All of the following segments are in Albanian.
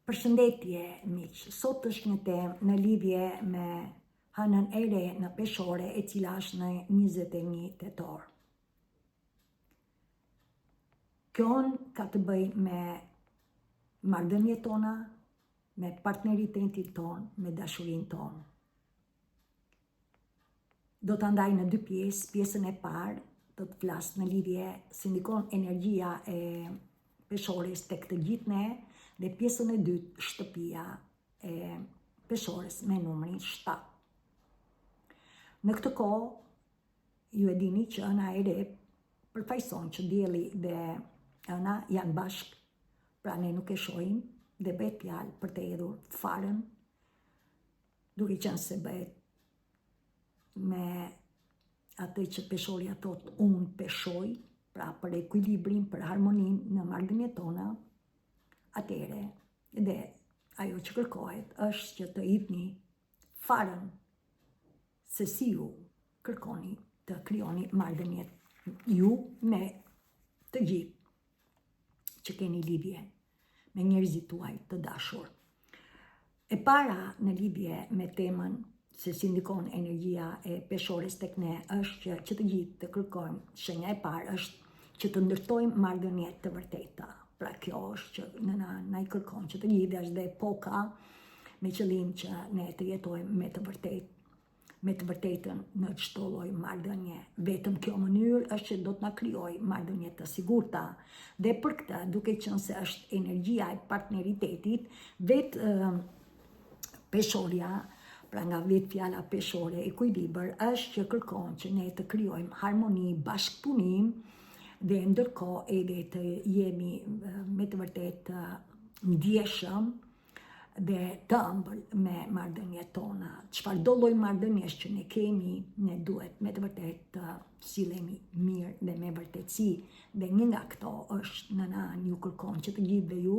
Përshëndetje miq, sot është një temë në lidhje me hënën e re në peshore e cila është në 21 tetor. Kjo ka të bëj me marrëdhëniet tona, me partneritetin ton, me dashurinë tonë. Do të ndaj në dy pjesë, pjesën e parë do të flas në lidhje si ndikon energjia e peshores tek të gjithë ne, dhe pjesën e dytë shtëpia e peshores me numrin 7. Në këtë kohë, ju e dini që ëna e re përfaqëson që dielli dhe ëna janë bashkë, pra ne nuk e shohim dhe bëhet fjalë për të hedhur farën, duke qenë se bëhet me atë që peshoria thot unë peshoj, pra për ekuilibrin, për harmonin në marrëdhëniet tona. Atëre, dhe ajo që kërkohet është që të hidhni farën se si ju kërkoni të krijoni marrëdhëniet ju me të gjithë që keni lidhje me njerëzit tuaj të dashur. E para në lidhje me temën se si ndikon energjia e peshores tek ne është që të gjithë të kërkojmë, shenja e parë është që të ndërtojmë marrëdhënie të vërteta. Pra kjo është që na i kërkon që të gjithë është dhe epoka me qëllim që ne të jetojmë me të vërtetën në çdo lloj marrëdhënie. Vetëm kjo mënyrë është që do të na krijojë marrëdhënie të sigurta. Dhe për këtë, duke qenë se është energjia e partneritetit, vetë peshoria, pra nga vetë fjala peshore, ekuilibër, është që kërkon që ne të krijojmë harmoni, bashkëpunim, dhe ndërkohë edhe të jemi me të vërtet ndjeshëm dhe të ëmbël me marrëdhëniet tona. Çfarëdo lloj marrëdhëniesh që ne kemi, ne duhet me të vërtet të sillemi mirë dhe me vërtetësi. Dhe një nga këto është nëna ju kërkon që të gjithëve ju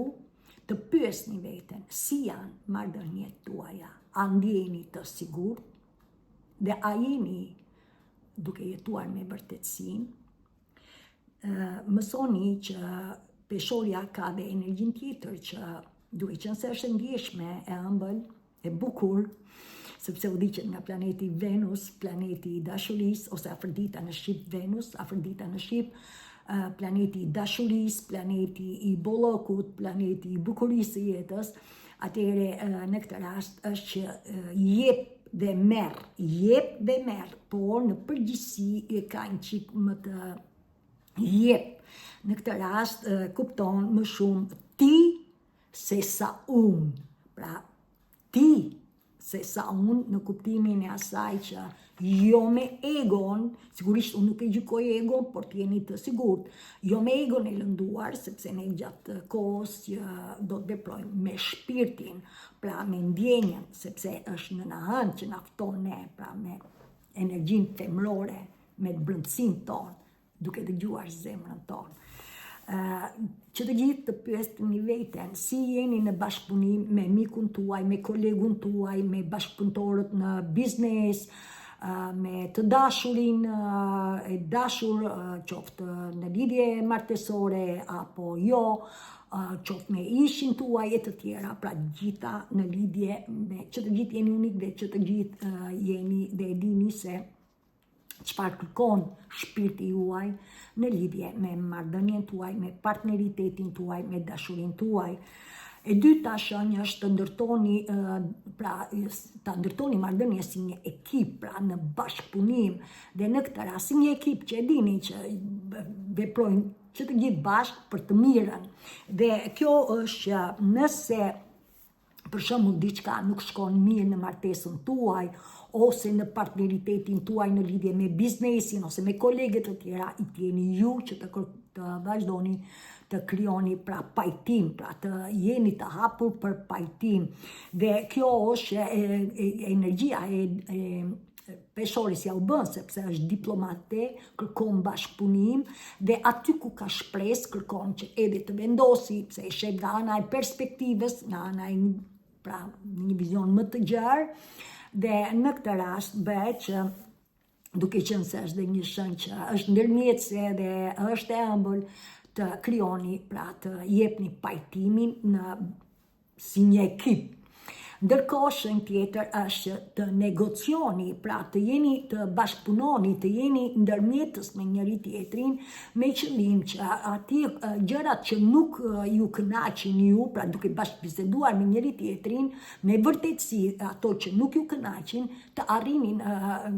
të pyesni veten si janë marrëdhëniet tuaja, a ndjeni të sigurt dhe a jeni duke jetuar me vërtetësinë. Mësoni që peshoria ka dhe energjin tjetër që duke qenë se është ndjeshme, e ëmbël, e bukur, sepse u diqet nga planeti Venus, planeti i dashurisë, ose Afrodita në shqip Venus, Afrodita në shqip, planeti i dashurisë, planeti i bollokut, planeti i bukurisë së jetës. Atëherë në këtë rast është që jep dhe merr, por në përgjithësi e ka një çik më të jep. Në këtë rast kupton më shumë ti se sa unë. Pra ti se sa unë në kuptimin e asaj që jo me egon, sigurisht unë nuk e gjykoj egon, por t'jeni të sigurt, jo me egon e lënduar, sepse ne gjatë kohës që do të veprojmë me shpirtin, pra me ndjenjen, sepse është në hënë që na fton ne, pra me energjin femrore, me të brëndësin tonë, duke dëgjuar zemrën tonë. Që të gjithë të pyesni veten si jeni në bashkëpunim me mikun tuaj, me kolegun tuaj, me bashkëpunëtorët në biznes, me të dashurin e dashur, qoftë në lidhje martesore apo jo, qoftë me ishin tuaj e të tjera, pra gjitha në lidhje me që të gjithë jeni unik dhe që të gjithë jeni dhe e dini se çfarë kërkon shpirti juaj në lidhje me marrëdhënien tuaj, me partneritetin tuaj, me dashurinë tuaj. E dyta shenjë është të ndërtoni marrëdhënie si një ekip, pra në bashkëpunim, dhe në këtë rast si një ekip që e dini që veprojnë që të gjithë bashkë për të mirën. Dhe kjo është që nëse për shembull diçka nuk shkon mirë në martesën tuaj, ose në partneritetin tuaj në lidhje me biznesin, ose me kolegët të tjera, i tjeni ju që të vazhdoni të krijoni pra pajtim, pra të jeni të hapur për pajtim. Dhe kjo është energjia e peshoris ja u bën, sepse është diplomate, kërkon bashkëpunim, dhe aty ku ka shpresë kërkon që edhe të vendosi, pse e sheh nga ana e perspektivës, nga ana e një vizion më të gjerë. Dhe në këtë rast bëhet që duke qenë se është dhe një shenjë që është ndërmjetëse dhe është e ëmbël, të krijoni, pra të jepni pajtimin në si një ekip. Ndërkohë shenjë tjetër është të negocioni, pra të jeni të bashkëpunoni, të jeni ndërmjetës me njëri tjetrin, me qëllim që aty gjërat që nuk ju kënaqin ju, pra duke bashkëbiseduar me njëri tjetrin, me vërtetësi ato që nuk ju kënaqin, të arrinin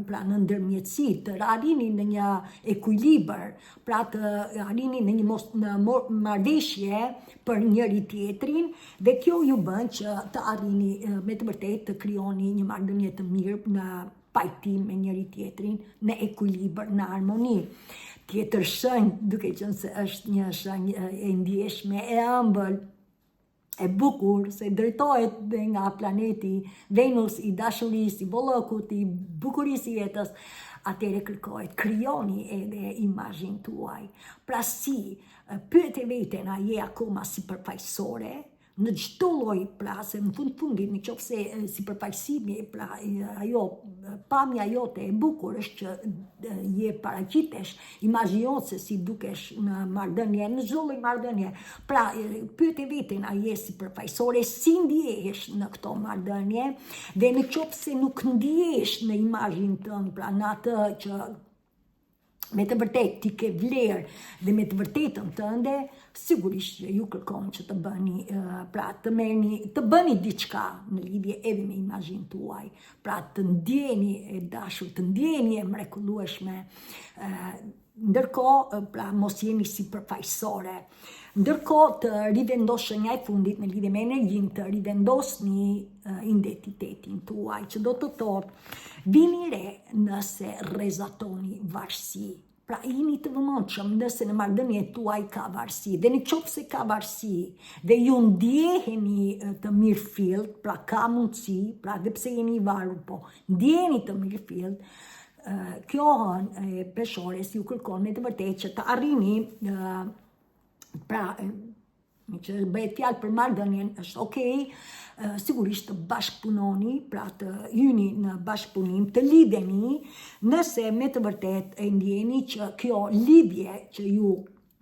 pra në ndërmjetësi, të arrinin në një ekuilibër, pra të arrinin në marrëveshje për njëri tjetrin, dhe kjo ju bën që të arrini me të vërtet të krijoni një marrëdhënie të mirë në pajtim me njëri tjetrin, në ekuilibër, në harmoni. Tjetër shenjë, duke qenë se është një shenjë e ndjeshme, e ëmbël, e bukur, se drejtohet dhe nga planeti Venus i dashurisë, i bollokut, i bukurisë i jetës, atëre kërkohet, krijoni edhe imazhin tuaj. Pra si, pyet e veten, a je akoma sipërfaqësore? Në çdo lloj, pra se në fundit, nëse sipërfaqësimi, pra ajo pamja jote e bukur është që je paraqitesh imazhi jote se si dukesh në marrëdhënie, në çdo lloj marrëdhënie. Pra pyet e veten, a je sipërfaqësore, si ndihesh në këto marrëdhënie, dhe nëse nuk ndihesh në imazhin tënd, pra në atë që me të vërtet ti ke vlerë dhe me të vërtetën tënde, sigurisht që ju kërkon që të bëni, pra të bëni diçka në lidhje edhe me imazhin tuaj, pra të ndjeni e dashur, të ndjeni e mrekullueshme, ndërkohë pra mos jeni sipërfaqësore. Ndërkohë të rivendos shenja e fundit në lidhje me energjinë, të rivendosni identitetin tuaj, që do të thotë vini re nëse rrezatoni varësi. Pra jeni të vëmendshëm nëse në marrëdhënien tuaj ka varësi, dhe nëse ka varësi dhe ju ndjeheni të mirëfillt, pra ka mundësi, pra dhe pse jeni i varur, po ndjeheni të mirëfillt, kjo hënë peshores ju kërkon me të vërtetë që të arrini, pra që bëhet fjalë për marrëdhënien, është okej, sigurisht të bashkëpunoni, pra të hyni në bashkëpunim, të lidheni, nëse me të vërtet e ndjeni që kjo lidhje që ju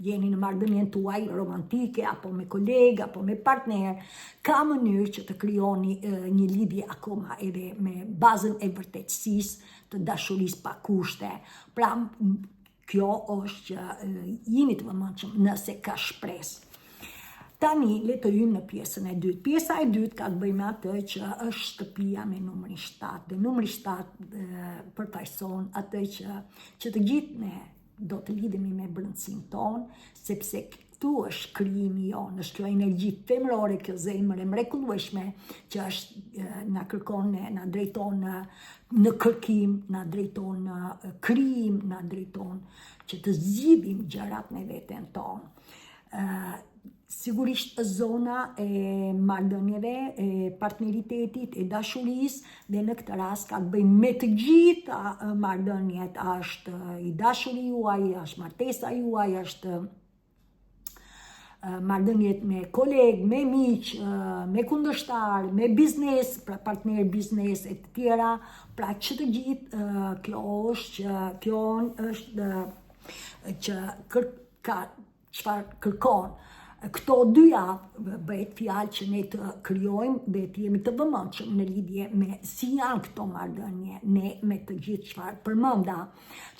jeni në marrëdhënien tuaj romantike, apo me kolegë, apo me partner, ka mënyrë që të krijoni një lidhje akoma edhe me bazën e vërtetësisë, të dashurisë pa kushte. Pra kjo është që jeni të vëmendshëm nëse ka shpresë. Tani le të hyjmë në pjesën e dytë. Pjesa e dytë ka të bëjë me atë që është shtëpia me numrin 7. Dhe numri 7 përfaqëson atë që të gjithë ne do të lidhemi me brendësinë tonë, sepse këtu është krijimi jonë, është kjo energji femërore, kjo zemër e mrekullueshme që është na kërkon, na drejton në kërkim, na drejton në krijim, na drejton që të zgjidhim gjërat me veten tonë. Sigurisht zona e marrëdhënieve, e partneritetit, e dashurisë, dhe në këtë rast ka të bëjë me të gjitha marrëdhëniet, është i dashuri juaj, është martesa juaj, është marrëdhëniet me kolegë, me miq, me kundërshtar, me biznes, pra partner biznes e të tjera, pra që të gjithë kjo është që çfarë kërkon. Këto dy javë bëhet fjalë që ne të krijojmë dhe të jemi të vëmendshëm në lidhje me si janë këto marrëdhënie, ne me të gjithë çfarë përmenda.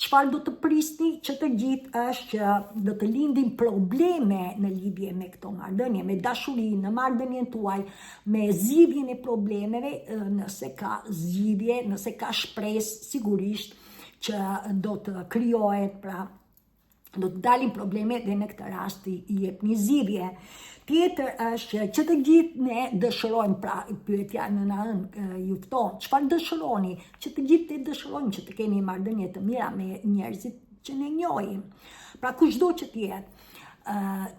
Çfarë do të prisni që të gjithë është që do të lindin probleme në lidhje me këto marrëdhënie, me dashurinë, në marrëdhënien tuaj, me zgjidhjen e problemeve, nëse ka zgjidhje, nëse ka shpresë, sigurisht që do të krijohet, pra do të dalin probleme dhe në këtë rast i jepni zgjidhje. Tjetër është që të gjithë ne dëshirojmë, pra pyetja në anën ju fton, çfarë dëshironi? Që të gjithë ne dëshirojmë që të keni marrëdhënie të mira me njerëzit që ne njohim. Pra kushdo që të jetë,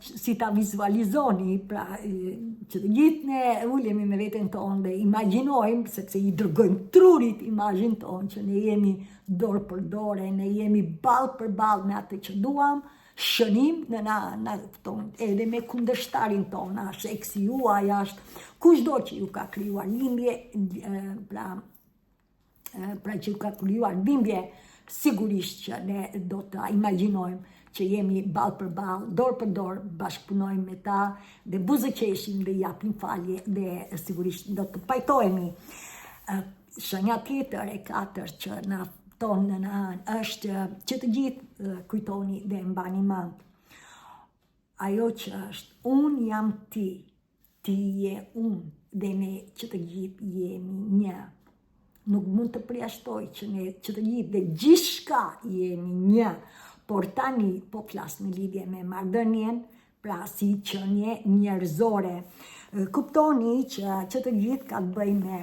si ta vizualizoni, pra që të gjithë ne ulemi me veten tonë dhe imagjinojmë, sepse i dërgojmë trurit imazhin tonë që ne jemi dorë për dorë, ne jemi ballë për ballë me atë që duam, shënim në na tonë, edhe me kundërshtarin tonë, është eksi juaj, është kushdo që ju ka krijuar lindje, pra që ju ka krijuar dhimbje, sigurisht që ne do të imagjinojmë që jemi ballë për ballë, dorë për dorë, bashkëpunojmë me ta dhe buzëqeshim dhe japim falje dhe sigurisht do të pajtohemi. Shenja tjetër e katër që na tonë në anë është që të gjithë kujtoni dhe mbani mend. Ajo që është unë jam ti, ti je unë dhe ne që të gjithë jemi një. Nuk mund të përjashtoj që ne që të gjithë dhe gjithçka jemi një, por tani po flas në lidhje me marrëdhënien, pra si qenie njerëzore. Kuptoni që të gjithë ka të bëjë me,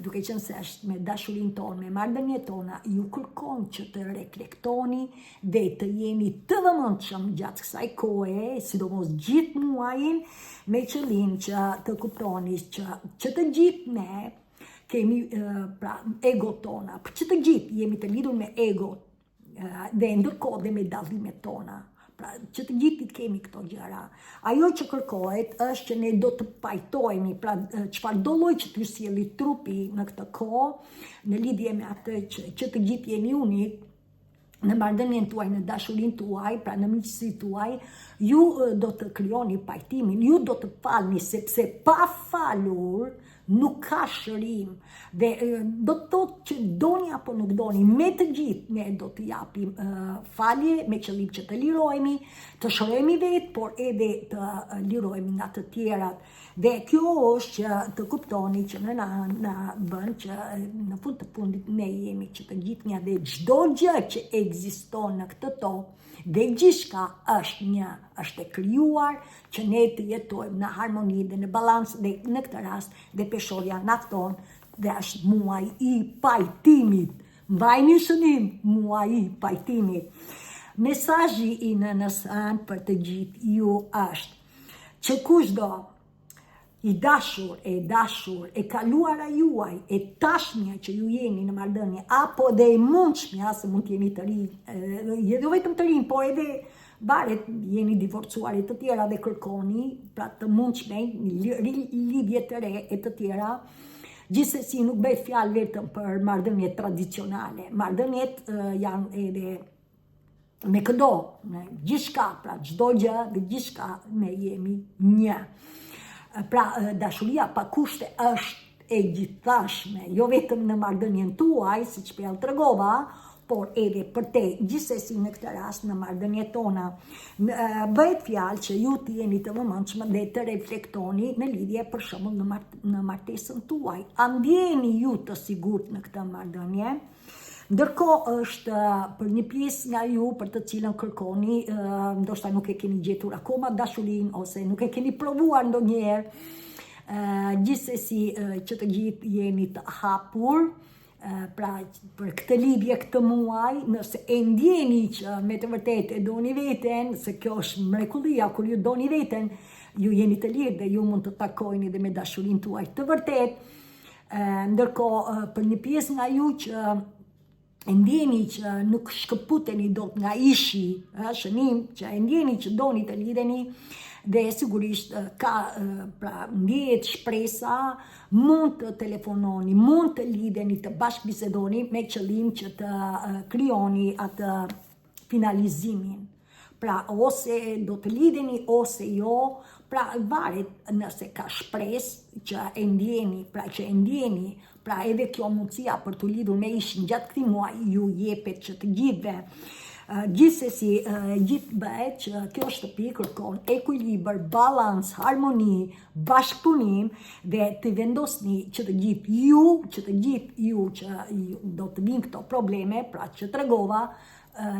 duke qenë se është me dashurinë tonë, me marrëdhëniet tona, ju kërkon që të reflektoni dhe të jeni të vëmendshëm gjatë kësaj kohe, sidomos gjithë muajin, me qëllim që të kuptoni që të gjithë ne kemi pra ego tona, për që të gjithë jemi të lidhur me ego dhe ndërkohë dhe me dallimet tona. Pra, që të gjithë kemi këto gjëra. Ajo që kërkohet është që ne do të pajtohemi, pra çfarë do lloj që t'ju sjelli trupi në këtë kohë, në lidhje me atë që të gjithë jeni unik, në marrëdhënien tuaj, në dashurinë tuaj, pra në miqësinë tuaj, ju do të krijoni pajtimin, ju do të falni, sepse pa falur nuk ka shërim. Dhe do të thotë që doni apo nuk doni, me të gjithë ne do të japim falje me qëllim që të lirohemi, të shërohemi vetë, por edhe të lirohemi nga të tjerat. Dhe kjo është që të kuptoni që na bën që në fund të fundit ne jemi që të gjithë një dhe çdo gjë që ekziston në këtë tokë dhe gjithçka është një, është e krijuar që ne të jetojmë në harmoni dhe në balans dhe në këtë rast dhe peshorja na thon dhe është muaj i pajtimit. Mbajni shënim, muaj i pajtimit. Mesazhi i nënës Anë për të gjithë ju është që kushdo i dashur, e kaluara juaj, e tashmja që ju jeni në marrëdhënie, apo dhe e mundshmja, se mund të jeni të rinj, jo vetëm të rinj, por edhe varet, jeni divorcuar e të tjera dhe kërkoni, pra të mundshme, lidhje të re e të tjera, gjithsesi nuk bëhet fjalë vetëm për marrëdhëniet tradicionale. Marrëdhëniet janë edhe me këdo, me gjithçka, pra çdo gjë dhe gjithçka ne jemi një. Pra dashuria pa kushte është e gjithashme, jo vetëm në marrëdhënien tuaj, siç po ja tregova, por edhe për te, gjithsesi në këtë rast në marrëdhëniet tona. Bëhet fjalë që ju të jeni të vëmendshëm dhe të reflektoni në lidhje për shembull në martesën tuaj. A ndjeni ju të sigurt në këtë marrëdhënie? Ndërkohë është për një pjesë nga ju për të cilën kërkoni, ndoshta nuk e keni gjetur akoma dashurinë ose nuk e keni provuar ndonjëherë, gjithsesi që të gjithë jeni të hapur, pra për këtë lidhje këtë muaj, nëse e ndjeni që me të vërtetë e doni veten, se kjo është mrekullia, kur ju doni veten, ju jeni të lirë dhe ju mund të takojeni dhe me dashurinë tuaj të vërtetë. Ndërkohë për një pjesë nga ju që e ndjeni që nuk shkëputeni dot nga ishi, shënim, që e ndjeni që doni të lidheni, dhe sigurisht ka, pra ndjehet shpresa, mund të telefononi, mund të lidheni, të bashkëbisedoni me qëllim që të krijoni atë finalizimin. Pra ose do të lidheni ose jo, pra varet nëse ka shpresë që e ndjeni, pra edhe kjo mundësia për të lidhur me ishin gjatë këtij muaji ju jepet që të gjithëve. Gjithsesi, gjithë bëhet që kjo shtëpi kërkon ekuilibër, balans, harmoni, bashkëpunim dhe të vendosni që të gjithë ju që do të vinë këto probleme, pra që tregova,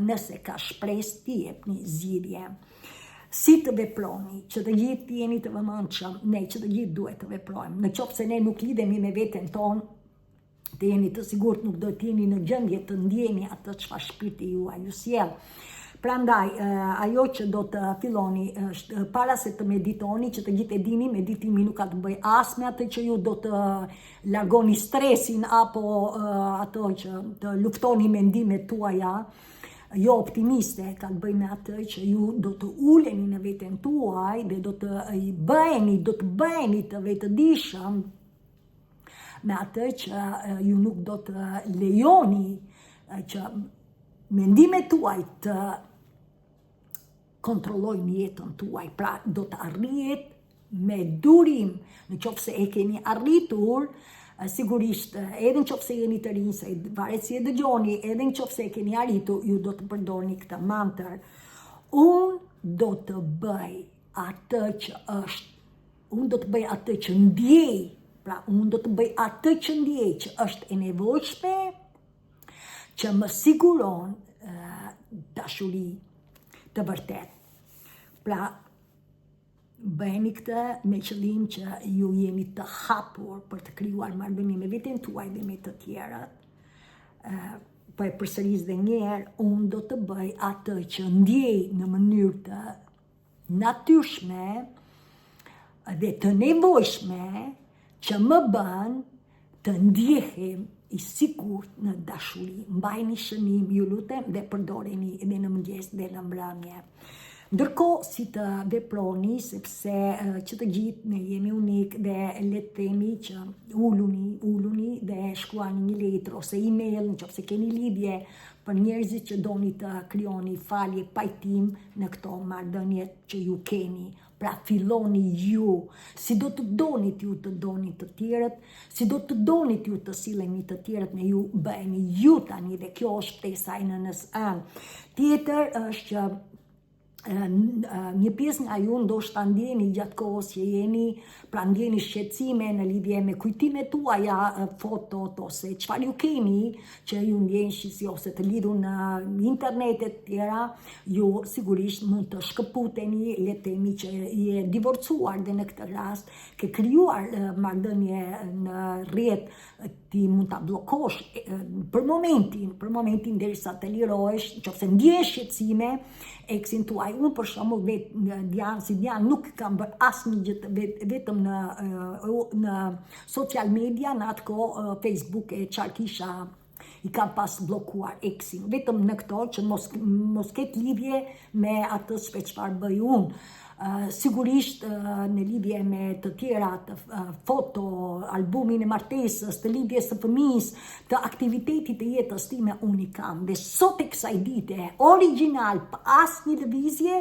nëse ka shpresë t'i jepni zgjidhje. Si të veproni, që të gjithë jeni të vëmendshëm, ne që të gjithë duhet të veprojmë. Në qoftë se ne nuk lidhemi me veten tonë, të jeni të sigurt nuk do të jeni në gjendje të ndjeni atë çfarë shpirti juaj ju sjell. Prandaj, ajo që do të filloni është para se të meditoni, që të gjithë e dini, meditimi nuk ka të bëjë as me atë që ju do të largoni stresin apo ato që të luftoni mendimet tuaja, jo optimiste, ka të bëjë me atë që ju do të uleni në veten tuaj dhe do të bëheni të vetëdijshëm me atë që ju nuk do të lejoni që mendimet tuaj të kontrollojnë jetën tuaj, pra do të arrihet me durim, në qoftë se e keni arritur, sigurisht edhe në qoftë se jeni të rinj, se varet si e dëgjoni, edhe në qoftë se e keni arritur, ju do të përdorni këtë mantër. Unë do të bëj atë që është, unë do të bëj atë që ndjej, pra unë do të bëj atë që ndjej që është e nevojshme, që më siguron dashuri të vërtet. Pra, bëheni këtë me qëllim që ju jeni të hapur për të krijuar marrëdhënie me veten tuaj dhe me të tjerët. Po e përsëris dhe njerë, unë do të bëj atë që ndjej në mënyrë të natyrshme dhe të nevojshme që më bën të ndjehem i sigurt në dashuri. Mbajni shënim, ju lutem, dhe përdoreni edhe në mëngjes dhe në mbrëmje. Ndërkohë si të veproni, sepse që të gjithë ne jemi unik dhe le të themi që uluni dhe shkruani një letër ose email nëse keni lidhje për njerëzit që doni të krijoni falje, pajtim në këto marrëdhënie që ju keni. Pra filloni ju, si do të donit ju të donit të tjerët, si do të donit ju të silleni të tjerët me ju, bëheni ju tani, dhe kjo është ftesa e nënës ënë. Tjetër është që një pjesë nga ju ndoshta ndjeni gjatë kohës që jeni, pra ndjeni shqetësime në lidhje me kujtimet tuaja, fotot ose çfarë ju keni që ju ndjenjë ose të lidhur në internet e tjera, ju sigurisht mund të shkëputeni, le të themi që je divorcuar dhe në këtë rast ke krijuar marrëdhënie në rrjet, ti mund ta bllokosh për momentin derisa të lirohesh, nëse ndjen shqetësime eksin tuaj. Unë për shembull Dian nuk kam bërë asnjë gjë vetëm në social media, në atë kohë Facebook e qarkisha i kam pas bllokuar eksin, vetëm në këto që mos ketë lidhje me atë çfarë bëj unë. Sigurisht në lidhje me të tjera, të foto, albumin e martesës, të lidhjes së fëmijës, të aktivitetit të jetës time, unë i kam. Dhe sot e kësaj dite, original, pa asnjë lëvizje,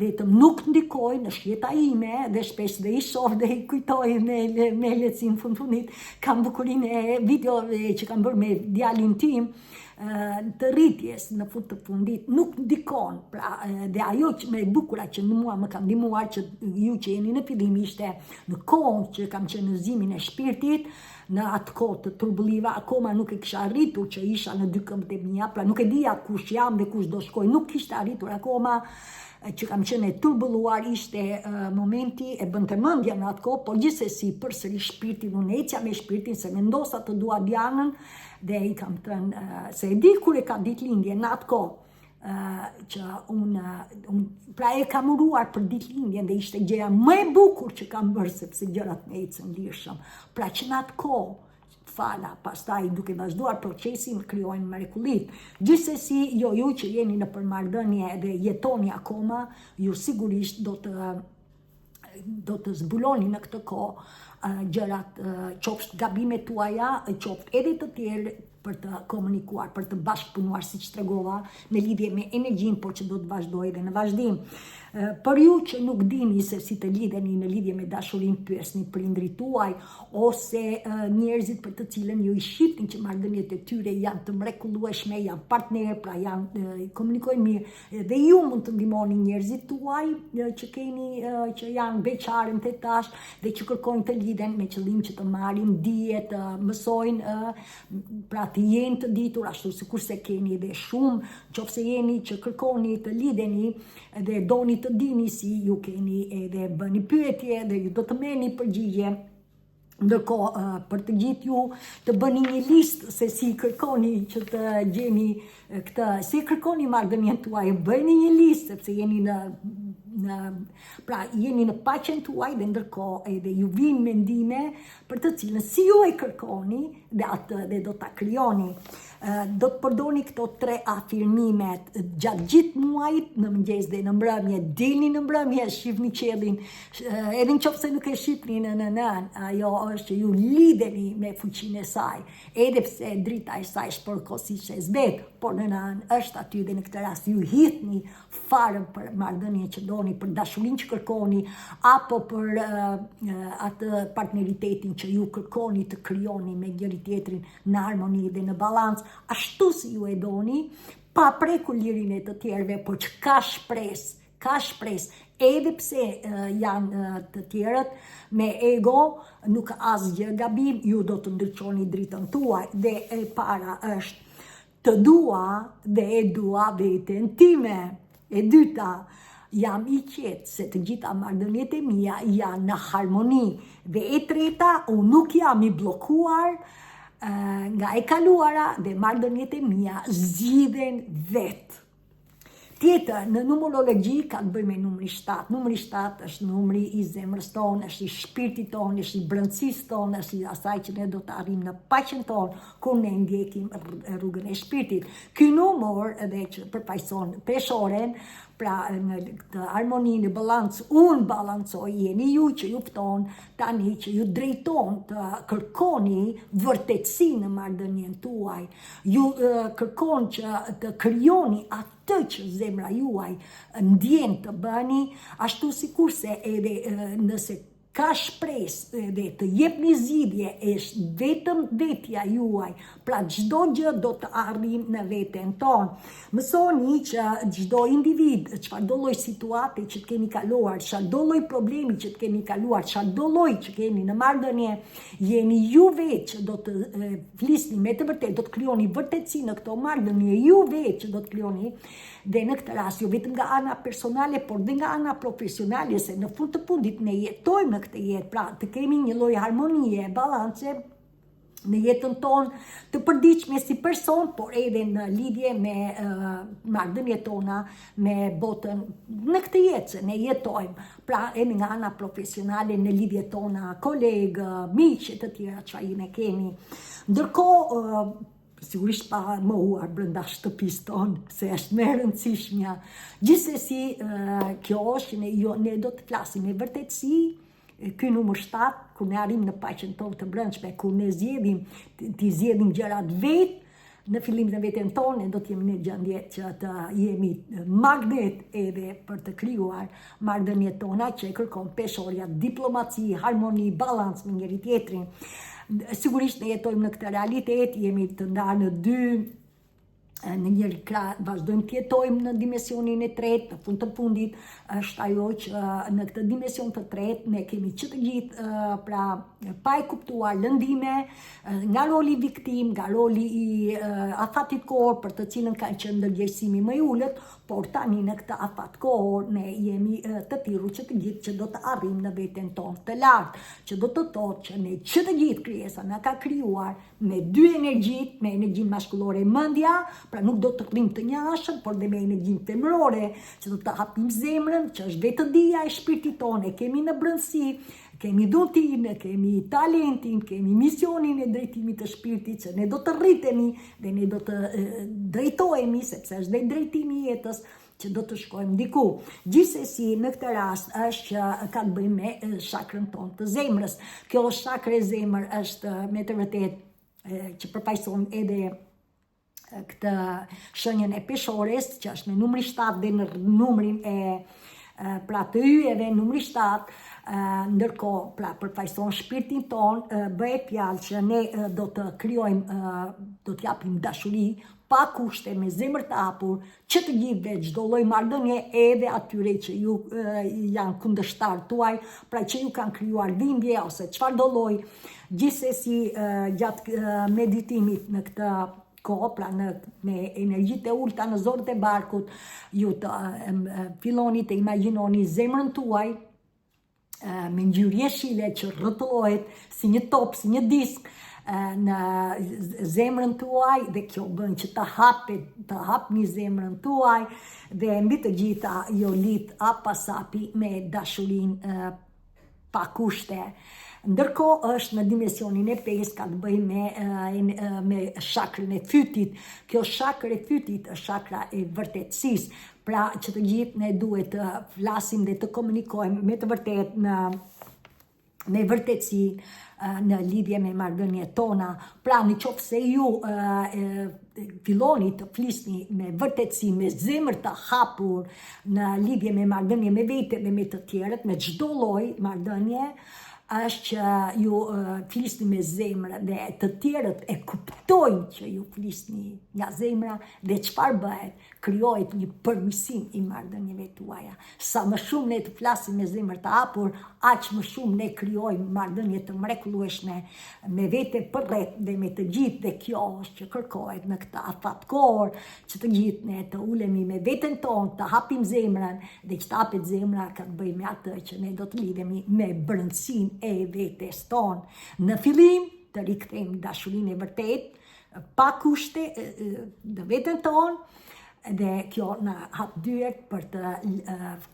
vetëm nuk ndikoj në shjeta ime dhe shpesh dhe i shoh dhe i kujtoj me lehtësim fundit, kam bukurinë e videove që kam bërë me djalin tim, të rritjes në fund të fundit nuk ndikon, pra dhe ajo që më e bukura që në mua më ka ndihmuar, që ju që jeni në fillim, ishte në kohën që kam qenë në zimin e shpirtit, në atë kohë të turbulliva, akoma nuk e kisha arritur që isha në dy këmbët e mia, pra nuk e dija kush jam dhe kush do shkoj, nuk kishte arritur akoma që kam qenë e turbulluar, ishte momenti, e bënte mendja në atë kohë, por gjithsesi përsëri shpirti, unë ecja me shpirtin se mendosa të dua Dianën dhe i kam thënë se e di kur e ka ditëlindje në atë kohë që unë pra e kam uruar për ditëlindjen dhe ishte gjëja më e bukur që kam bërë, sepse gjërat më ecën lirshëm. Pra që në atë kohë fala, pastaj duke vazhduar procesin krijojnë mrekullit. Gjithsesi, ju që jeni në marrëdhënie dhe jetoni akoma, ju sigurisht do të zbuloni në këtë kohë gjërat, qoftë gabimet tuaja, qoftë edhe të tjerë, për të komunikuar, për të bashkëpunuar, siç tregova, në lidhje me energjinë, por që do të vazhdoj edhe në vazhdim. Për ju që nuk dini se si të lidheni në lidhje me dashurinë, pyesni prindrit tuaj ose njerëzit për të cilën ju i shihni që marrëdhëniet e tyre janë të mrekullueshme, janë partner, pra komunikojnë mirë, dhe ju mund të ndihmoni njerëzit tuaj që keni që janë beqarën të tash dhe që kërkojnë të lidhen me qëllim që të marrin dije, të mësojnë, pra të jenë të ditur, ashtu sikurse keni edhe shumë, nëse jeni që kërkoni të lidheni dhe doni të dini si, ju keni edhe bëni pyetje dhe ju do të merrni përgjigje. Ndërkohë për të gjithë ju të bëni një listë se si kërkoni që të gjeni këtë, si kërkoni marrëdhënien tuaj, bëni një listë sepse jeni pra jeni në paqen tuaj dhe ndërkohë edhe ju vinë mendime për të cilën si ju e kërkoni dhe atë dhe do ta krijoni. Do të përdorni këto 3 afirmimet gjatë gjithë muajit, në mëngjes dhe në mbrëmje. Dilni në mbrëmje, shihni qiellin, edhe nëse nuk e shihni në nënën, ajo është që ju lidheni me fuqinë e saj, edhe pse drita e saj shpërkosisht e zbet, por nënën është aty dhe në këtë rast ju hidhni farën për marrëdhënien që doni, për dashurinë që kërkoni, apo për atë partneritetin që ju kërkoni të krijoni me njëri tjetrin në harmoni dhe në balancë, ashtu si ju e doni, pa prekur lirin e të tjerëve, por që ka shpresë, edhe pse janë të tjerët me ego, nuk ka asgjë gabim, ju do të ndriçoni dritën tuaj dhe e para është të dua dhe e dua veten time. E dyta, jam i qetë se të gjitha marrëdhëniet e mia janë në harmoni. Dhe e treta, unë nuk jam i bllokuar nga e kaluara dhe marrëdhëniet e mia zgjidhen vetë. Tjetër, në numerologji ka të bëjë me numri 7. Numri 7 është numri i zemrës tonë, është i shpirtit tonë, është i brendësisë tonë, është i asaj që ne do të arrijmë në paqen tonë kur ne ndjekim rrugën e shpirtit. Ky numër edhe që përfaqëson peshoren, pra në këtë harmoni, në balancë, unë balancoj, jeni ju që ju fton tani që ju drejton të kërkoni vërtetësi në marrëdhënien tuaj. Ju kërkon që të krijoni atë që zemra juaj ndjen të bëni, ashtu sikurse edhe nëse ka shpresë dhe të jepni zgjidhje, është vetëm vetja juaj, pra çdo gjë do të arrijmë në veten tonë. Mësoni që çdo individ, çfarëdo lloj situate që të keni kaluar, çfarëdo lloj problemi që të keni kaluar, çfarëdo lloj që keni në marrëdhënie, jeni ju vetë që do të flisni me të vërtetë, do të krijoni vërtetësi në këto marrëdhënie, ju vetë që do të krijoni. Dhe në këtë rast, jo vetëm nga ana personale, por dhe nga ana profesionale, se në fund të fundit ne jetojmë në këtë jetë, pra të kemi një lloj harmonie, balance në jetën tonë të përditshme si person, por edhe në lidhje me marrëdhëniet tona me botën në këtë jetë që ne jetojmë. Pra edhe nga ana profesionale në lidhjet tona, kolegë, miq e të tjera çfarë ne kemi. Ndërkohë, sigurisht pa mohuar brenda shtëpisë tonë, se është më e rëndësishmja. Gjithsesi, kjo është ne do të flasim me vërtetësi. Ky numër 7, kur ne arrim në paqen tonë të brendshme, kur ne zgjedhim gjërat vetë, në fillim në veten tonë, do të jemi në gjendje që të jemi magnet edhe për të krijuar marrëdhëniet tona që kërkon peshorja, diplomaci, harmoni, balancë me njëri tjetrin. Sigurisht ne jetojmë në këtë realitet, jemi të ndarë në dy, në njëri krah vazhdojmë të jetojmë në dimensionin e tretë, në fund të fundit është ajo që në këtë dimension të tretë ne kemi që të gjithë pra pa e kuptuar lëndime nga roli viktim, nga roli i afatit kohor për të cilën kanë qenë ndërgjegjësimi më i ulët, por tani në këtë afat kohor ne jemi të thirrur që të gjithë që do të arrijmë në veten tonë të lartë, që do të thotë që ne që të gjithë krijesa na ka krijuar me dy energjit, me energjinë maskullore mendja, pra nuk do të rrim të njashëm, por dhe me energjinë femërore, që do të hapim zemrën, që është vetëdia e shpirtit tonë, e kemi në brendësi, kemi dhuntin, kemi talentin, kemi misionin e drejtimit të shpirtit, që ne do të rritemi dhe ne do të drejtohemi, sepse është dhe drejtimi i jetës, që do të shkojmë diku. Gjithsesi, në këtë rast është që ka të bëjë me shakrën tonë të zemrës. Kjo shakrë e zemër është me të vërtetë që përfaqëson edhe këtë shenjën e peshores, që është me numri 7 dhe në numrin e pra të yjeve numri 7, ndërkohë pra përfaqëson shpirtin tonë, bëhet fjalë që ne do të krijojmë, do të japim dashuri pa kushte, me zemër të hapur, që të gjithëve çdo lloj marrëdhënie, edhe atyre që ju janë kundërshtar tuaj, pra që ju kanë krijuar dhimbje ose çfarëdo lloj. Gjithsesi, gjatë meditimit në këtë kohë, pra me energjitë e ulta në zorët e barkut, ju të filloni të imagjinoni zemrën tuaj me ngjyrë jeshile që rrotullohet si një top, si një disk në zemrën tuaj dhe kjo bën që të hapni zemrën tuaj dhe mbi të gjitha jo lit apasapi me dashurinë pa kushte. Ndërkohë është në dimensionin e 5 ka të bëjë me shakrën e fytit. Kjo shakrë e fytit është shakra e vërtetësisë. Pra që të gjithë ne duhet të flasim dhe të komunikojmë me të vërtet me vërtetësi në lidhje me marrëdhëniet tona. Pra në qoftë se ju filloni të flisni me vërtetësi, me zemër të hapur në lidhje me marrëdhënie me vete dhe me të tjerët, me çdo lloj marrëdhënie, është që ju flisni me zemra dhe të tjerët e kuptojnë që ju flisni nga zemra dhe çfarë bëhet, krijohet një përmirësim i marrëdhënieve tuaja. Sa më shumë ne të flasim me zemër të hapur, aq më shumë ne krijojmë marrëdhënie të mrekullueshme me vete përreth dhe me të gjithë dhe kjo është që kërkohet në këtë afatkohor që të gjithë ne të ulemi me veten tonë, të hapim zemrën dhe që të hapet zemra ka të bëjë me atë që ne do të lidhemi me brendësinë e vetes tonë. Në fillim të rikthejmë dashurinë e vërtet, pa kushte në veten tonë dhe kjo na hap dyert për të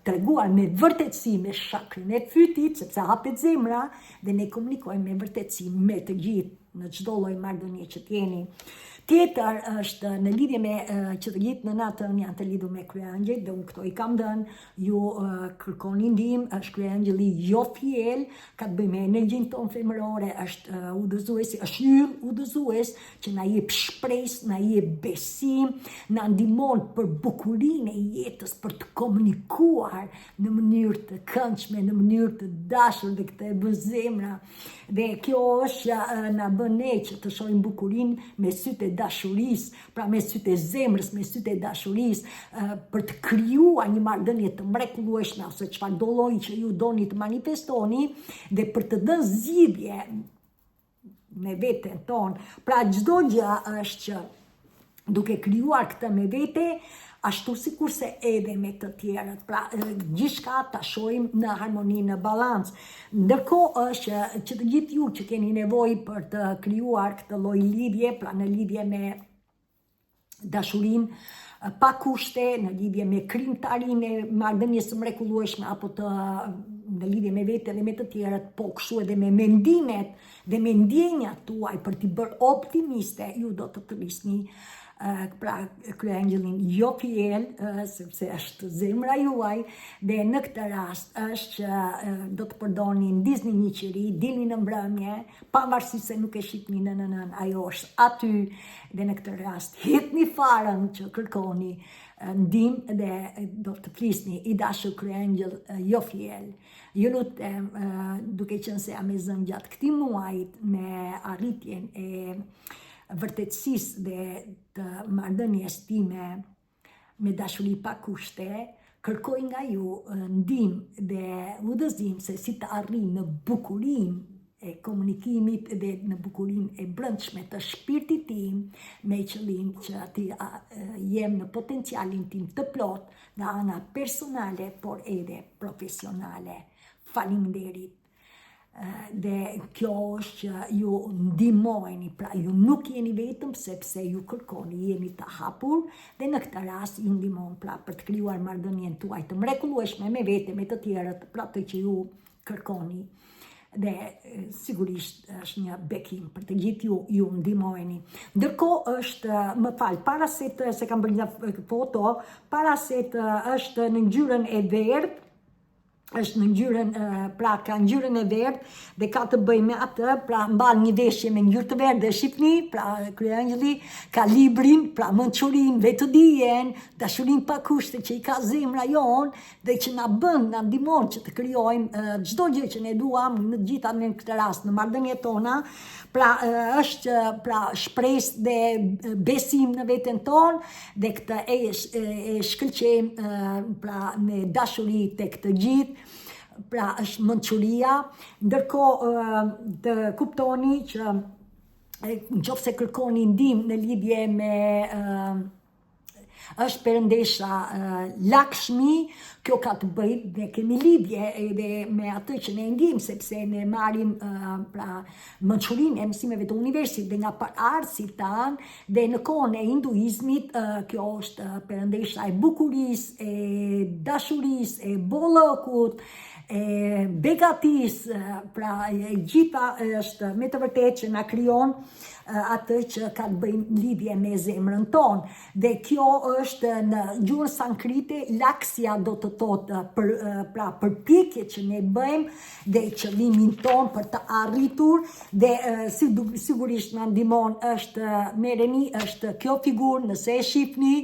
treguar me vërtetësi me shakrën e fytit, sepse hapet zemra dhe ne komunikojmë me vërtetësi me të gjithë në çdo lloj marrëdhënie që t'jeni. Tjetër është në lidhje me që të gjithë në natën janë të lidhur me kryeangjëj dhe unë këto i kam dhënë, ju kërkoni ndihmë, është kryeangjëlli Jofiel, ka të bëjë me energjinë tonë femërore, është udhëzuesi, është yll udhëzues që na jep shpresë, na jep besim, na ndihmon për bukurinë e jetës, për të komunikuar në mënyrë të këndshme, në mënyrë të dashur dhe këtë e bën zemra. Dhe kjo është që na bën ne që të shohim bukurinë me sytë e dashurisë, pra me sytë e zemrës, me sytë e dashurisë, për të krijuar një marrëdhënie të mrekullueshme ose çfarë do lloji që ju doni të manifestoni dhe për të dhënë zgjidhje me veten tonë. Pra çdo gjë është që duke krijuar këtë me vete, ashtu sikurse edhe me të tjerët. Pra gjithçka ta shohim në harmoni, në balancë. Ndërkohë është që të gjithë ju që keni nevojë për të krijuar këtë lloj lidhje, pra në lidhje me dashurinë pa kushte, në lidhje me krijimtarinë e marrëdhënies së mrekullueshme apo në lidhje me vete dhe me të tjerët, po kështu edhe me mendimet dhe me ndjenjat tuaj për t'i bërë optimiste, ju do të flisni pra kryeangjëllin Jofiel, sepse është zemra juaj, dhe në këtë rast është që do të përdorni ndizni një qiri, dilni në mbrëmje, pavarësisht se nuk e shihni në ajo është aty, dhe në këtë rast hitni farën që kërkoni ndihmë dhe do të flisni i dashur kryeangjëll Jofiel. Ju lutem, duke qenë se jam e zënë gjatë këtij muajit me arritjen e vërtetësisë dhe të marrëdhënies time me dashuri pa kushte, kërkoj nga ju ndihmë dhe udhëzim se si të arrijë në bukurinë e komunikimit dhe në bukurinë e brendshme të shpirtit tim me qëllim që të jem në potencialin tim të plot nga ana personale por edhe profesionale. Faleminderit. Dhe kjo është që ju ndihmojeni, pra ju nuk jeni vetëm sepse ju kërkoni, jeni të hapur dhe në këtë rast ju ndihmon pra për të krijuar marrëdhënien tuaj të mrekullueshme me vete, me të tjerët, pra të që ju kërkoni. Dhe sigurisht është një bekim për të gjithë ju ndihmojeni. Ndërkohë është, më fal, para se kam bërë një foto, para se është në ngjyrën e verdhë, është në ngjyrën, pra ka ngjyrën e verdhë dhe ka të bëjë me atë, pra mban një veshje me ngjyrë të verdhë, shihni, pra kryeangjëlli ka librin, pra mençurinë, vetëdijen, dashurinë pa kushte që i ka zemra jon dhe që na bën, na ndihmon që të krijojmë çdo gjë që ne duam në gjitha në këtë rast në marrëdhëniet tona. Pra është pra shpresë dhe besim në veten tonë dhe këtë e shkëlqejmë pra me dashuri tek të gjithë. Pra është mençuria, ndërkohë të kuptoni që nëse kërkoni ndihmë në lidhje me është perëndesha Lakshmi. Kjo ka të bëjë, ne kemi lidhje edhe me atë që ne ndjejmë, sepse ne marrim pra mençurinë e mësimeve të universit dhe nga artësit tanë, dhe në kohën e hinduizmit kjo është perëndesha e bukurisë, e dashurisë, e bollëkut, e begatisë, pra e gjitha është me të vërtetë që na krijon atë që ka të bëjë lidhje me zemrën tonë. Dhe kjo është në gjuhën sankrite, laksja do të thotë pra përpjekje që ne bëjmë dhe qëllimin tonë për të arritur, dhe sigurisht na ndihmon është merreni, është kjo figurë nëse e shihni.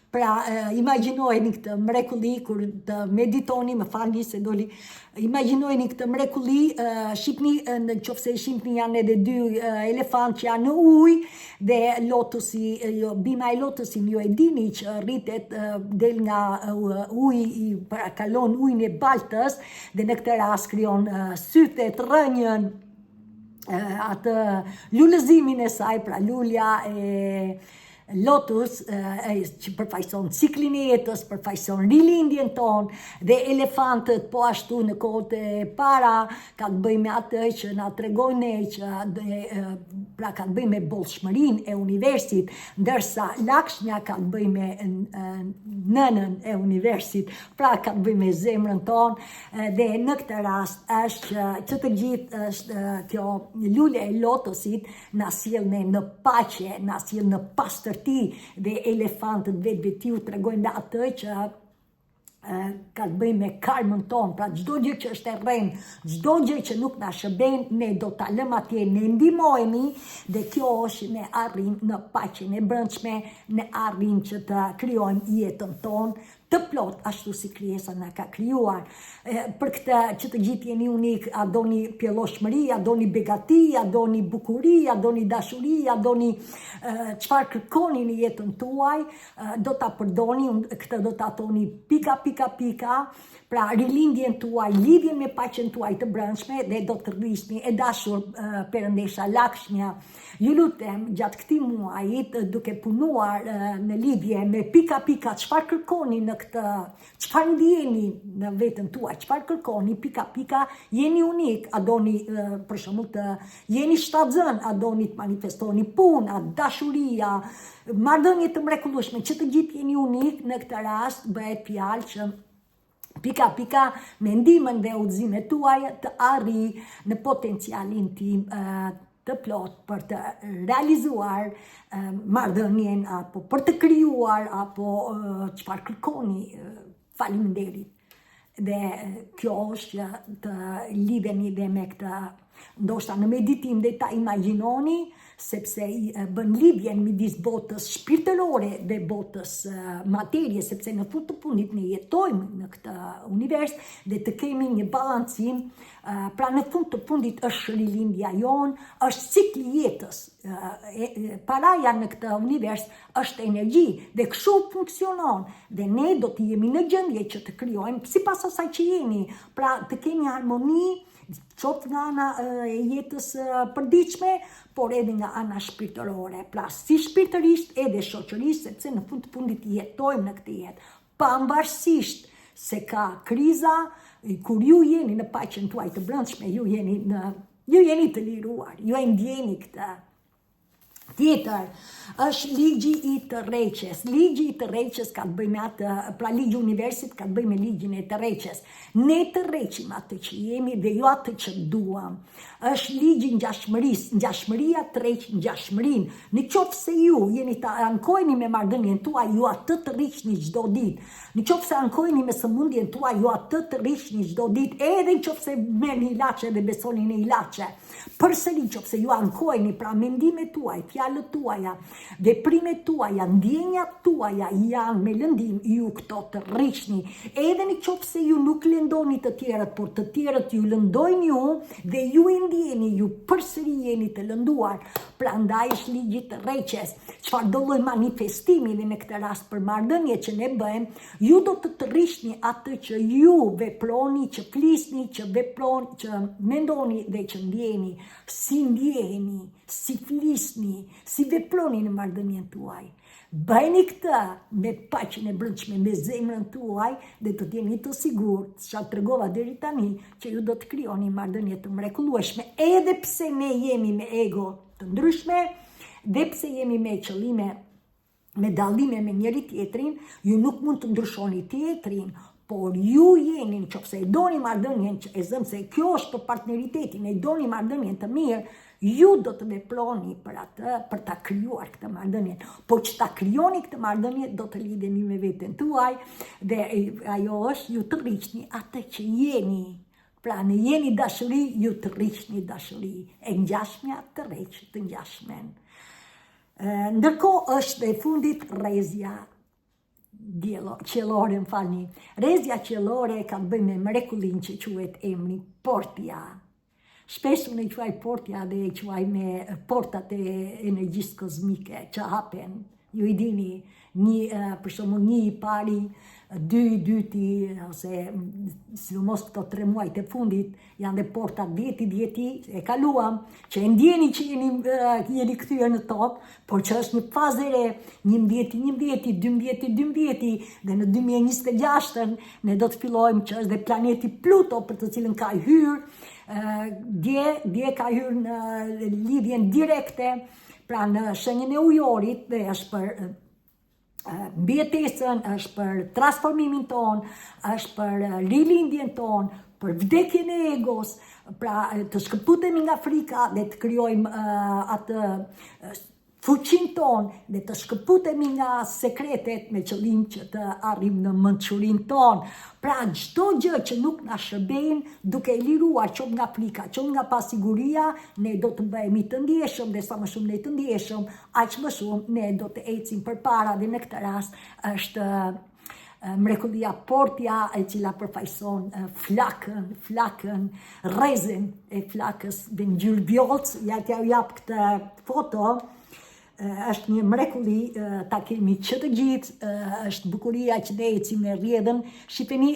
Pra, imagjinojeni këtë mrekulli kur të meditoni, më falni se doli. Imagjinojeni këtë mrekulli, shihni, nëse e shihni janë edhe dy elefant që janë në ujë, dhe lotusi, bima e lotusin ju e dini që rritet del nga uji, pra kalon ujin e baltës, dhe në këtë rast krijon sytet, rënjën, atë lulëzimin e saj, pra lulja e lotus që përfaqëson ciklin e jetës, përfaqëson rilindjen tonë, dhe elefantët po ashtu në kohët e para ka të bëjë me atë që na tregojnë ne që pra ka të bëjë me bollshmërinë e universit, ndërsa Lakshmia ka të bëjë me nënën e universit, pra ka të bëjë me zemrën tonë, dhe në këtë rast është që të gjithë është kjo lule e lotusit na sjell ne në paqe, na sjell në pastër dhe elefantët vetë ju tregojnë atë që ka të bëjë me karmën tonë, pra çdo gjë që është e rrënë, çdo gjë që nuk na shërben, ne do ta lëmë atje, ne ndihmohemi, dhe kjo është ne arrim në paqen e brendshme, ne arrim që të krijojmë jetën tonë të plot ashtu si krijesa na ka krijuar. Për këtë që të gjithë jeni unik, a doni pjelloshmëri, a doni begati, a doni bukuri, a doni dashuri, a doni çfarë kërkoni në jetën tuaj, do ta përdorni, këtë do ta thoni pika pika pika, pra rilindjen tuaj, lidhjen me paqen tuaj të brendshme, dhe do të rrisni e dashur perëndesha Lakshmia. Ju lutem gjatë këtij muajit, duke punuar në lidhje me pika pika, çfarë kërkoni në këtë, çfarë ndjeni në veten tuaj, çfarë kërkoni, pika pika, jeni unik, a doni për shembull të jeni shtatzën, a doni të manifestoni puna, dashuria, marrëdhënie të mrekullueshme, që të gjithë jeni unik. Në këtë rast bëhet fjalë që pika pika me ndihmën dhe udhëzimet tuaja të arri në potencialin tim të plot për të realizuar marrëdhënien, apo për të krijuar, apo çfarë kërkoni. Faleminderit. Dhe kjo është që të lidheni dhe me këtë, ndoshta në meditim dhe ta imagjinoni, sepse bën lidhjen midis botës shpirtërore dhe botës materie, sepse në fund të fundit ne jetojmë në këtë univers dhe të kemi një balancim, pra në fund të fundit është rilindja jonë, është cikli jetës. Paraja në këtë univers është energji dhe kështu funksionon, dhe ne do të jemi në gjendje që të krijojmë sipas asaj që jeni, pra të kemi harmoni, qoftë nga ana e jetës përditshme, por edhe nga ana shpirtërore, pra si shpirtërisht edhe shoqërisht, sepse në fund të fundit jetojmë në këtë jetë, pavarësisht se ka kriza, kur ju jeni në paqen tuaj të brendshme, ju jeni të liruar, ju e ndjeni këtë. Tjetër, është ligji i tërheqjes. Ligji i tërheqjes ka të bëjë me atë, pra ligji i universit ka të bëjë me ligjin e tërheqjes. Ne tërheqim atë që jemi dhe jo atë që duam. Është ligji i ngjashmërisë. Ngjashmëria tërheq ngjashmërinë. Në qoftë se ju jeni të ankoheni me marrëdhënien tuaj, ju atë të rriqni çdo ditë. Në qoftë se ankoheni me sëmundjen tuaj, ju atë të rriqni çdo ditë, edhe në qoftë se merrni ilaçe dhe besoni në ilaçe. Përsëri në qoftë se ju ankoheni, pra mendimet tuaj, fjalët tuaja, veprimet tuaja, ndjenjat tuaja janë me lëndim, ju këto të rriqni. Edhe në qoftë se ju nuk lëndoni të tjerët, por të tjerët ju lëndojnë ju dhe ju e ndjeni, ju përsëri jeni të lënduar. Prandaj është ligji të tërheqjes. Çfarë do lloj manifestimi dhe në këtë rast për marrëdhënie që ne bëjmë, ju do të tërhiqni atë që ju veproni, që flisni, që veproni, që mendoni dhe që ndjeni. Si ndjeheni, si flisni, si veproni në marrëdhënien tuaj. Bëjni këtë me paqen e brendshme, me zemrën tuaj dhe të jeni të sigurt, çka tregova deri tani, që ju do të krijoni marrëdhënie të mrekullueshme, edhe pse ne jemi me ego të ndryshme, dhe pse jemi me qëllime, me dallime me njëri tjetrin, ju nuk mund të ndryshoni tjetrin, por ju jeni, nëse e doni marrëdhënien, që e zëm se kjo është për partneritetin, e doni marrëdhënien të mirë, ju do të veproni për atë, për ta krijuar këtë marrëdhënie. Po që ta krijoni këtë marrëdhënie, do të lidheni me veten tuaj dhe ajo është ju të rriqni atë që jeni. Pra në jeni dashuri, ju të rriqni dashuri. E ngjashmja të rreq të ngjashmen. Ndërkohë është e fundit rrezja qiellore, më falni. Rrezja qiellore ka të bëjë me mrekullin që quhet emri Portia. Shpesh unë e quaj Portia dhe e quaj me portat e energjisë kozmike që hapen. Ju I dini, për shembull një I pari, dy I dyti, ose sidomos këto 3 muajt e fundit, janë dhe portat 10 e kaluam, që e ndjeni që jeni kthyer në tokë, por që është një fazë e re, 11, 12, dhe në 2026 ne do të fillojmë që është dhe planeti Pluto për të cilën ka hyrë, dje ka hyrë në lidhjen direkte, pra në shenjën e ujorit, dhe është për mbijetesën, është për transformimin ton, është për rilindjen ton, për vdekjen e egos, pra të shkëputemi nga frika dhe të krijojmë atë fuqin ton dhe të shkëputemi nga sekretet me qëllim që të arrim në mençurinë ton. Pra çdo gjë që nuk na shërben, duke e liruar qoftë nga frika, qoftë nga pasiguria, ne do të bëhemi të ndjeshëm dhe sa më shumë ne të ndjeshëm, aq më shumë ne do të ecim përpara dhe në këtë rast është mrekullia Portia, e cila përfaqëson flakën, rrezën e flakës dhe ngjyrë vjollcë. Ja t'ja jap këtë foto. Është një mrekulli, ta kemi që të gjithë, është bukuria që ne ecim me rrjedhën. Shifeni,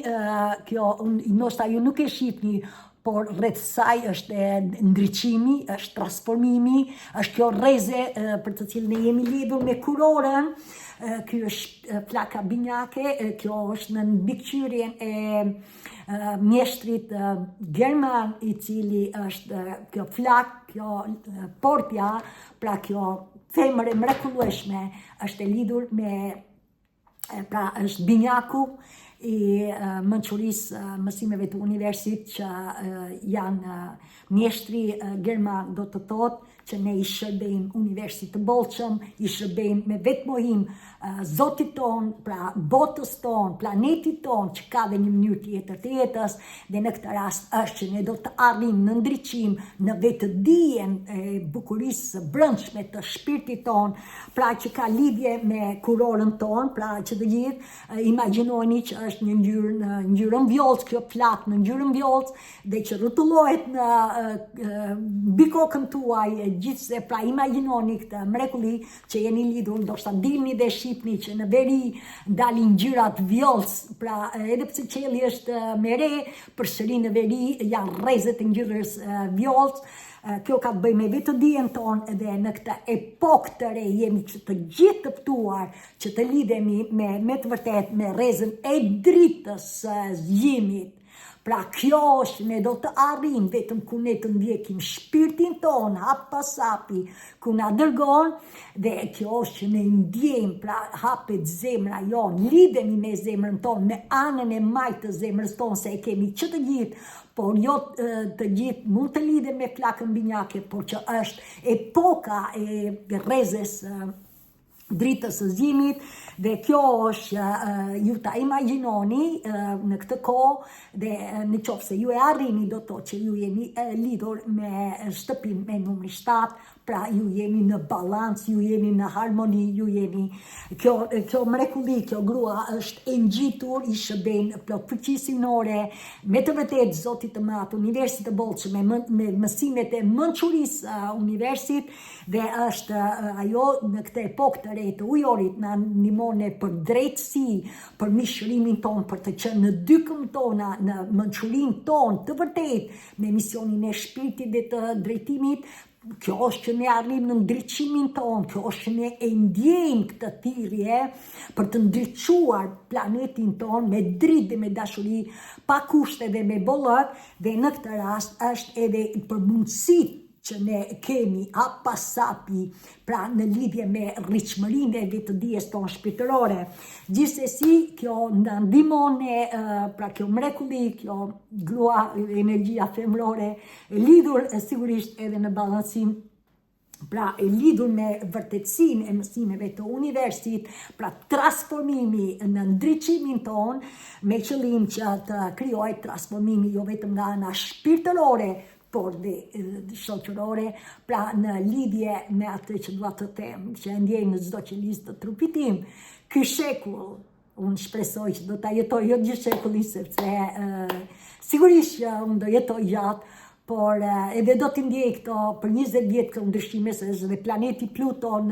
kjo, ndoshta ju nuk e shihni, por rreth saj është ndriçimi, është transformimi, është kjo rreze për të cilën ne jemi lidhur me kurorën. Kjo është flaka binjake, kjo është në mbikëqyrjen e mjeshtrit German, I cili është kjo flak, kjo Portia, pra kjo femër e mrekullueshme, është e lidhur me, pra është binjaku I mençurisë mësimeve të universit që janë mjeshtri German, do të thotë që ne I shërbejmë universit të bollshëm, I shërbejmë me vetmohim Zotit ton, pra botës ton, planetit ton, që ka dhe një mënyrë tjetër të jetës, dhe në këtë rast është që ne do të arrim në ndriçim në vetëdijen e bukurisë së brendshme të shpirtit ton, pra që ka lidhje me kurorën ton, pra që të gjithë imagjinoni që është një ngjyrën vjollcë, kjo flak në ngjyrën vjollcë, dhe që rrotullohet në mbi kokën tuaj, gjithse, pra imagjinoni këtë mrekulli që jeni lidhur, ndoshta dilni dhe shihni që në veri dalin ngjyrat vjollcë, pra edhe pse qielli është me re, përsëri në veri janë rrezet e ngjyrës vjollcë. Kjo ka të bëjë me vetëdijen tonë dhe në këtë epokë të re jemi që të gjithë të ftuar që të lidhemi me të vërtet me rrezën e dritës së zgjimit. Pra kjo është, ne do të arrim vetëm ku ne të ndjekim shpirtin ton, hap pas hapi, ku na dërgon, dhe kjo është që ne ndjejmë, pra hapet zemra jonë, lidhemi me zemrën tonë, me anën e majtë të zemrës tonë, se e kemi që të gjithë, por jo të gjithë mund të lidhem me flakën binjake, por që është epoka e rrezës dritës së zgjimit, dhe kjo është ju ta imagjinoni në këtë kohë dhe në qoftë se ju e arrini do të thotë që ju jeni lidhur me shtëpinë me numri 7, pra ju jeni në balancë, ju jeni në harmoni, ju jeni kjo mrekulli, kjo grua është e ngjitur, I shërben plot fuqi sinore, me të vërtetë Zotit të Madh, universit të bollshëm me mësimet e mençurisë universit, dhe është ajo në këtë epokë të re të ujorit na ndihmon për drejtësi, për mishërimin ton, për të qenë në dykën tona, në mençurinë ton të vërtetë, me misionin e shpirtit dhe të drejtimit, kjo është që ne arrim në ndriçimin tonë, kjo është që ne e ndjejmë këtë thirrje për të ndriçuar planetin tonë me dritë dhe me dashuri, pa kushte dhe me bollëk, dhe në këtë rast është edhe për mundësitë që ne kemi apasapi, pra në lidhje me rritshmërinë e vetëdijes tonë shpirtërore. Gjithsesi, kjo na ndihmon ne, pra kjo mrekulli, kjo grua, energjia femërore, e lidhur sigurisht edhe në balancim, pra e lidhur me vërtetësinë e mësimeve të universit, pra transformimi në ndriçimin tonë, me qëllim që të krijohet transformimi jo vetëm nga ana shpirtërore, por dhe shoqërore, pra në lidhje me atë që dua të them, që e ndjej në çdo qelizë të trupit tim. Ky shekull, unë shpresoj që do ta jetoj jo gjithë shekullin, sepse sigurisht që unë do jetoj gjatë, por edhe do të ndjej këto për 20 vjet këto ndryshime, se është dhe planeti Pluton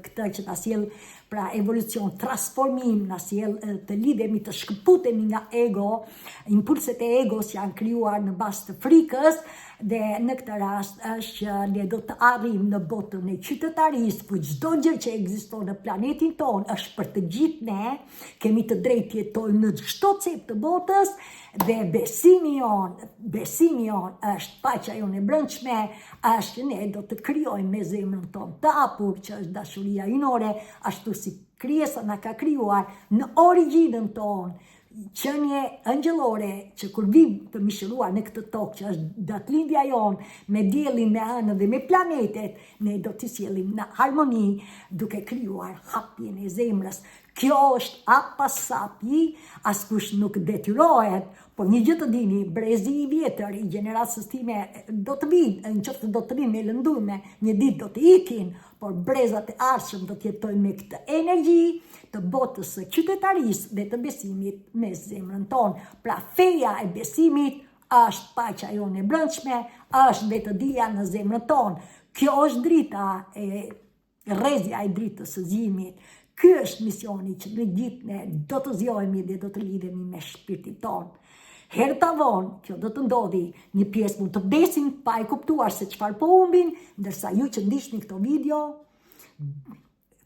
këtë që ta sjell, pra evolucion, transformim, na sjell të lidhemi, të shkëputemi nga ego, impulset e egos janë krijuar në bazë të frikës, dhe në këtë rast është që ne do të arrijmë në botën e qytetarisë, ku çdo gjë që ekziston në planetin tonë është për të gjithë ne, kemi të drejtë të jetojmë në çdo cep të botës, dhe besimi jon është paqja jonë e brendshme, është që ne do të krijojmë me zemrën tonë të hapur, që është dashuria inore, ashtu si krijesa na ka krijuar në origjinën tonë, qenie angjëllore, që kur vim të mishëruar në këtë tokë, që është datëlindja jonë, me diellin, me anën dhe me planetet, ne do t'i sjellim në harmoni, duke krijuar hapjen e zemrës. Kjo është apasapi, askush nuk detyrohet, por një gjë të dini, brezi i vjetër i gjeneratës time do të vinë, nëse do të vinë me lëndurme, një ditë do të ikin, por brezat e ardhshëm do të jetojnë me këtë energji të botës së qytetarisë dhe të besimit me zemrën tonë. Pra feja e besimit është paqja jonë e brendshme, është vetëdia në zemrën tonë. Kjo është drita e rrezja e dritës së zgjimit. Ky është misioni që ne gjithë ne do të zgjohemi dhe do të lidhemi me shpirtin tonë. Herë të vonë, kjo do të ndodhi, një pjesë mund të vdesin pa e kuptuar se çfarë po humbin, ndërsa ju që ndiqni këto video,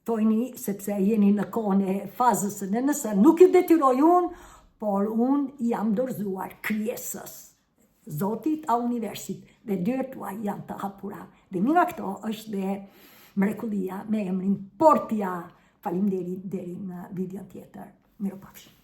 thojni sepse jeni në kohën e fazës së nënës, nuk ju detyroj unë, por unë jam dorëzuar krijesës, Zotit a universit, dhe dyert tuaj janë të hapura. Dhe nga këto është dhe mrekullia me emrin Portia. Faleminderit deri në video tjetër. Mirupafshim.